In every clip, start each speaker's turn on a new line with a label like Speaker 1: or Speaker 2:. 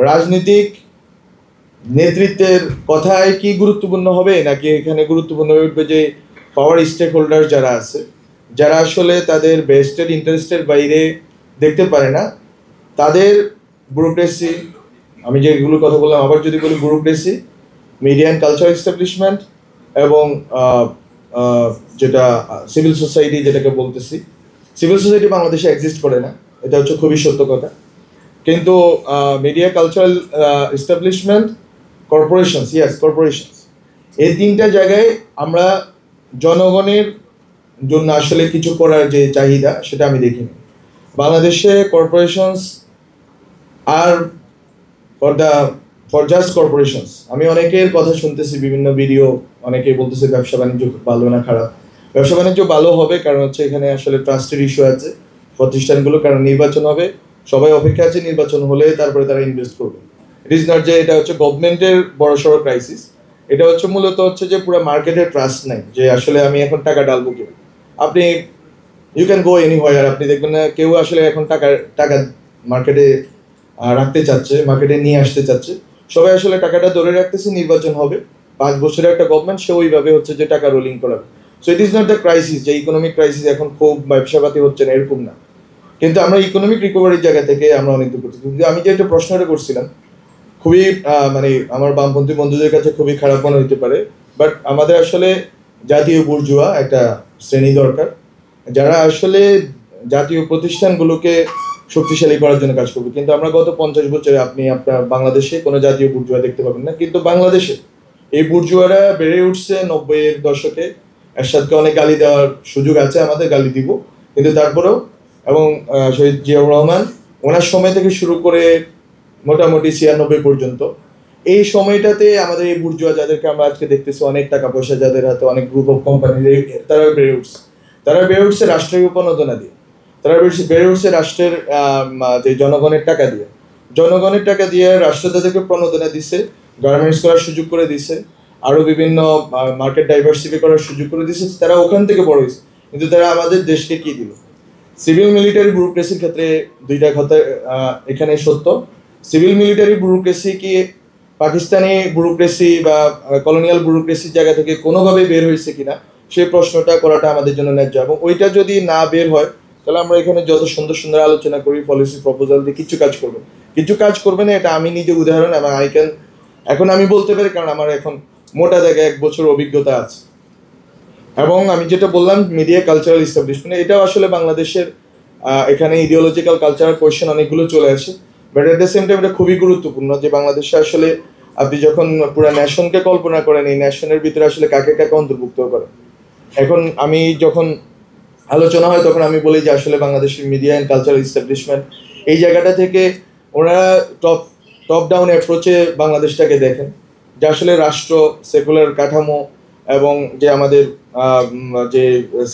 Speaker 1: রাজনৈতিক নেতৃত্বের কথায় কি গুরুত্বপূর্ণ হবে, নাকি এখানে গুরুত্বপূর্ণ হয়ে উঠবে যে পাওয়ার স্টেক হোল্ডার যারা আছে, যারা আসলে তাদের বেস্টেড ইন্টারেস্টের বাইরে দেখতে পারে না, তাদের ব্যুরোক্রেসি, আমি যেগুলো কথা বললাম আবার যদি বলি, bureaucracy, media and culture establishment এবং যেটা সিভিল সোসাইটি, যেটাকে বলতেছি, সিভিল সোসাইটি বাংলাদেশে এক্সিস্ট করে না, এটা হচ্ছে খুবই সত্য কথা। কিন্তু media cultural establishment, corporations, corporations, এই তিনটা জায়গায় আমরা জনগণের জন্য আসলে কিছু করার যে চাহিদা, সেটা আমি দেখিনি। বাংলাদেশে কর্পোরেশনস আর ফর জাস্ট কর্পোরেশনস। আমি অনেকের কথা শুনতেছি, বিভিন্ন ভিডিও, অনেকে বলতেছে ব্যবসা বাণিজ্য ভালো না খারাপ। ব্যবসা বাণিজ্য ভালো হবে, কারণ হচ্ছে এখানে আসলে ট্রাস্টের ইস্যু আছে প্রতিষ্ঠানগুলো, কারণ নির্বাচন হবে, সবাই অপেক্ষা আছে নির্বাচন হলে তারপরে তারা ইনভেস্ট করবে। ইট ইজ নট যে এটা হচ্ছে গভর্নমেন্টের বড় সড়ো ক্রাইসিস, এটা হচ্ছে মূলত হচ্ছে যে পুরো মার্কেটের ট্রাস্ট নাই, যে আসলে আমি এখন টাকা ডালবো কিনা। আপনি ইউ ক্যান গো এনিহোয়ার, আপনি দেখবেন না কেউ আসলে এখন টাকা মার্কেটে রাখতে চাচ্ছে, মার্কেটে নিয়ে আসতে চাচ্ছে। সবাই আসলে টাকাটা ধরে রাখতেছে, নির্বাচন হবে, 5 বছরের একটা গভর্নমেন্ট, সে ওইভাবে হচ্ছে যে টাকা রোলিং করাবে। So it is not the crisis যে ইকোনমিক ক্রাইসিস এখন খুব ব্যবসাপাতি হচ্ছে না, এরকম না। কিন্তু আমরা ইকোনমিক রিকভারির জায়গা থেকে আমরা অনেক দূর করছি। কিন্তু আমি যে একটা প্রশ্নটা করছিলাম, খুবই মানে আমার বামপন্থী বন্ধুদের কাছে খুবই খারাপ মনে হতে পারে, বাট আমাদের আসলে জাতীয় বুর্জুয়া একটা শ্রেণী দরকার, যারা আসলে জাতীয় প্রতিষ্ঠানগুলোকে শক্তিশালী করার জন্য কাজ করবে। কিন্তু আমরা গত 50 বছরে আপনি আপনার বাংলাদেশে কোনো জাতীয় বুর্জুয়া দেখতে পাবেন না। কিন্তু বাংলাদেশে এই বুর্জুয়ারা বেড়ে উঠছে 90-এর দশকে। এরশাদকে অনেক গালি দেওয়ার সুযোগ আছে, আমাদের গালি দিব, কিন্তু তারপরেও, এবং শহীদ জিয়াউর রহমান, ওনার সময় থেকে শুরু করে মোটামুটি 96 পর্যন্ত, এই সময়টাতে আমাদের এই বুর্জুয়া যাদেরকে আমরা আজকে দেখতেছি, অনেক টাকা পয়সা যাদের হাতে, অনেক গ্রুপ অফ কোম্পানি, তারা বেড়ে উঠছে। তারা বেড়ে উঠছে রাষ্ট্রের উপনদনা দিয়ে, তারা বেড়ে উঠছে রাষ্ট্রের যে জনগণের টাকা দিয়ে। জনগণের টাকা দিয়ে রাষ্ট্র তাদেরকে প্রণোদনা দিছে, গার্মেন্টস করার সুযোগ করে দিছে, আরও বিভিন্ন মার্কেট ডাইভার্সিফাই করার সুযোগ করে দিছে। তারা ওখান থেকে বড় হয়েছে। কিন্তু তারা আমাদের দেশকে কি দিল? সিভিল মিলিটারি ব্যুরোক্রেসির ক্ষেত্রে দুইটা কথা এখানে সত্য। সিভিল মিলিটারি ব্যুরোক্রেসি কি পাকিস্তানি ব্যুরোক্রেসি বা কলোনিয়াল ব্যুরোক্রেসির জায়গা থেকে কোনোভাবে বের হয়েছে কিনা, সেই প্রশ্নটা করাটা আমাদের জন্য ন্যায্য। এবং ওইটা যদি না বের হয়, তাহলে আমরা এখানে যত সুন্দর সুন্দর আলোচনা করি, পলিসি প্রপোজাল দিয়ে কিছু কাজ করবে না। এটা আমি নিজে উদাহরণ, এবং এখন আমি বলতে পারি, কারণ আমার এখন মোটা জায়গায় 1 বছর অভিজ্ঞতা আছে। এবং আমি যেটা বললাম মিডিয়া কালচারাল এস্টাবলিশমেন্ট, এটাও আসলে বাংলাদেশের এখানে ইডিওলজিক্যাল কালচারাল কোয়েশ্চেন অনেকগুলো চলে আসে, but at the same time এটা খুবই গুরুত্বপূর্ণ যে বাংলাদেশে আসলে আপনি যখন পুরো ন্যাশনকে কল্পনা করেন, এই ন্যাশনের ভিতরে আসলে কাকে কাকে অন্তর্ভুক্ত করেন। এখন আমি যখন আলোচনা হয় তখন আমি বলি যে আসলে বাংলাদেশের মিডিয়া অ্যান্ড কালচারাল এস্টাবলিশমেন্ট এই জায়গাটা থেকে ওনারা টপ ডাউন অ্যাপ্রোচে বাংলাদেশটাকে দেখেন, যে আসলে রাষ্ট্র, সেকুলার কাঠামো, এবং যে আমাদের যে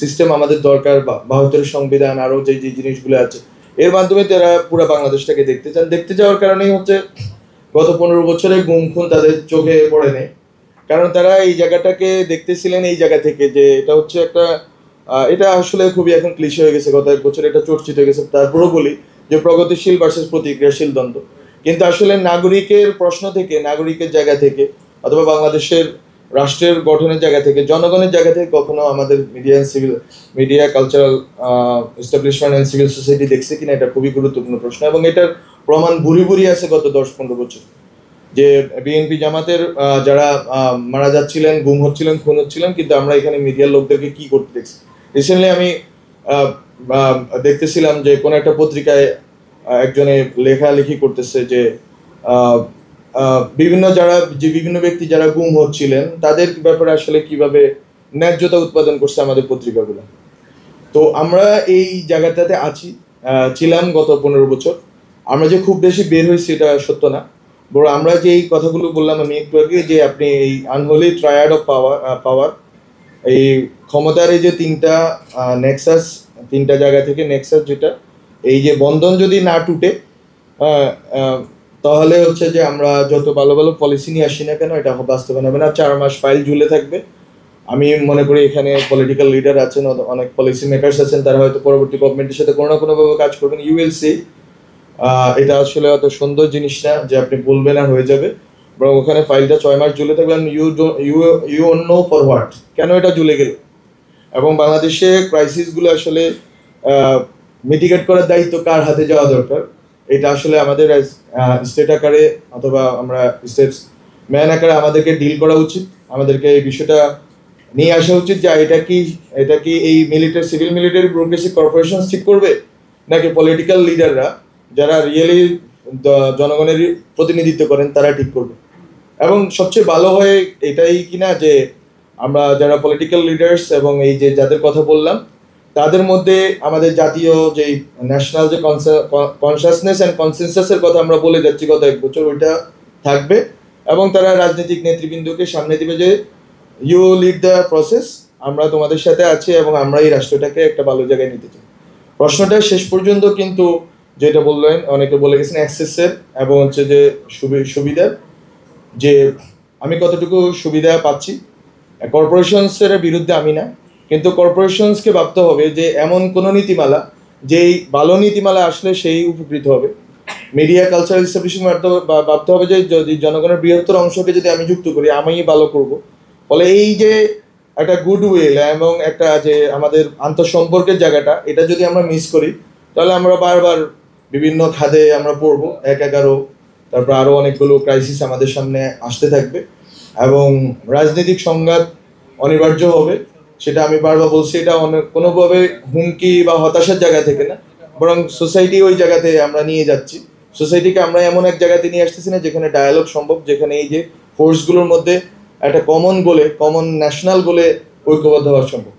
Speaker 1: সিস্টেম আমাদের দরকার, 72 সংবিধান, আরও যে যে জিনিসগুলো আছে, এর মাধ্যমে তারা পুরো বাংলাদেশটাকে দেখতে চান। দেখতে যাওয়ার কারণেই হচ্ছে গত 15 বছরে গুম খুন তাদের চোখে পড়ে নেই, কারণ তারা এই জায়গাটাকে দেখতেছিলেন এই জায়গা থেকে, যে এটা হচ্ছে একটা এটা আসলে খুবই এখন ক্লিশে হয়ে গেছে, গত 1 বছর এটা চর্চিত হয়ে গেছে। তারপরেও বলি যে প্রগতিশীল ভার্সেস প্রতিক্রিয়াশীল দ্বন্দ্ব। কিন্তু আসলে নাগরিকের প্রশ্ন থেকে, নাগরিকের জায়গা থেকে, অথবা বাংলাদেশের রাষ্ট্রের গঠনের জায়গা থেকে, জনগণের জায়গা থেকে কখনো আমাদের media cultural establishment and civil society দেখছে কিনা, এটা খুবই গুরুত্বপূর্ণ প্রশ্ন। এবং এটার প্রমাণ ভুরি আছে গত 10-15 বছর, যে বিএনপি জামাতের যারা মারা যাচ্ছিলেন, গুম হচ্ছিলেন, খুন হচ্ছিলেন, কিন্তু আমরা এখানে মিডিয়ার লোকদেরকে কি করতে দেখছি। রিসেন্টলি আমি দেখতেছিলাম যে কোনো একটা পত্রিকায় একজনে লেখালেখি করতেছে যে বিভিন্ন ব্যক্তি যারা গুম হচ্ছিলেন তাদের ব্যাপারে আসলে কিভাবে ন্যায্যতা উৎপাদন করছে আমাদের পত্রিকাগুলো। তো আমরা এই জায়গাটাতে ছিলাম গত 15 বছর। আমরা যে খুব বেশি বের হয়েছি এটা সত্য না, বড় আমরা যে এই কথাগুলো বললাম আমি একটু আগে, যে আপনি এই আনহোলি ট্রায়াড অফ পাওয়ার, এই ক্ষমতার এই যে তিনটা জায়গা থেকে নেক্সাস, যেটা এই যে বন্ধন যদি না টুটে, তাহলে হচ্ছে যে আমরা যত ভালো ভালো পলিসি নিয়ে আসি না কেন, এটা বাস্তবায়ন হবে না। 4 মাস ফাইল ঝুলে থাকবে। আমি মনে করি এখানে পলিটিক্যাল লিডার আছেন, অনেক পলিসি মেকার্স আছেন, তারা হয়তো পরবর্তী গভর্নমেন্টের সাথে কোনো না কোনোভাবে কাজ করবেন। ইউ উইল সি এটা আসলে অত সুন্দর জিনিস না যে আপনি বলবেন আর হয়ে যাবে, বরং ওখানে ফাইলটা 6 মাস ঝুলে থাকবে। ইউ নো ফর হোয়াট, কেন এটা ঝুলে গেল। এবং বাংলাদেশে ক্রাইসিসগুলো আসলে মিটিগেট করার দায়িত্ব কার হাতে যাওয়া দরকার, এটা আসলে আমাদের স্টেট আকারে অথবা আমরা স্টেট ম্যান আকারে আমাদেরকে ডিল করা উচিত। আমাদেরকে এই বিষয়টা নিয়ে আসা উচিত যে এটা কি এই সিভিল মিলিটারি ব্যুরোক্রেসি কর্পোরেশন ঠিক করবে, নাকি পলিটিক্যাল লিডাররা যারা রিয়েলি জনগণের প্রতিনিধিত্ব করেন তারা ঠিক করবে। এবং সবচেয়ে ভালো হয় এটাই কিনা যে আমরা যারা পলিটিক্যাল লিডার্স এবং এই যে যাদের কথা বললাম তাদের মধ্যে আমাদের জাতীয় যে ন্যাশনাল যে কনসাসনেস অ্যান্ড কনসেনসাসের কথা আমরা বলে যাচ্ছি গত 1 বছর, ওইটা থাকবে। এবং তারা রাজনৈতিক নেতৃবৃন্দকে সামনে দিবে যে ইউ লিড দ্য প্রসেস, আমরা তোমাদের সাথে আছি এবং আমরা এই রাষ্ট্রটাকে একটা ভালো জায়গায় নিতে চাই। প্রশ্নটা শেষ পর্যন্ত কিন্তু যেটা বললেন, অনেকে বলে গেছেন অ্যাক্সেসের এবং হচ্ছে যে সুবিধার, যে আমি কতটুকু সুবিধা পাচ্ছি। কর্পোরেশনসের বিরুদ্ধে আমি না, কিন্তু কর্পোরেশনসকে ভাবতে হবে যে এমন কোনো নীতিমালা, যেই ভালো নীতিমালা আসলে সেই উপকৃত হবে। মিডিয়া কালচারাল এস্টাবলিশমেন্ট ভাবতে হবে যে যদি জনগণের বৃহত্তর অংশকে যদি আমি যুক্ত করি, আমি ভালো করব। ফলে এই যে একটা গুডউইল এবং একটা যে আমাদের আন্তঃসম্পর্কের জায়গাটা, এটা যদি আমরা মিস করি তাহলে আমরা বারবার বিভিন্ন খাদে আমরা পড়বো, 1-11, তারপর আরও অনেকগুলো ক্রাইসিস আমাদের সামনে আসতে থাকবে এবং রাজনৈতিক সংঘাত অনিবার্য হবে। সেটা আমি বারবার বলছি, এটা কোনোভাবে হুমকি বা হতাশার জায়গা থেকে না, বরং সোসাইটি ওই জায়গাতে আমরা নিয়ে যাচ্ছি। সোসাইটিকে আমরা এমন এক জায়গাতে নিয়ে আসতেছি না যেখানে ডায়ালগ সম্ভব, যেখানে এই যে ফোর্সগুলোর মধ্যে একটা কমন ন্যাশনাল গোলে ঐক্যবদ্ধ হওয়া সম্ভব।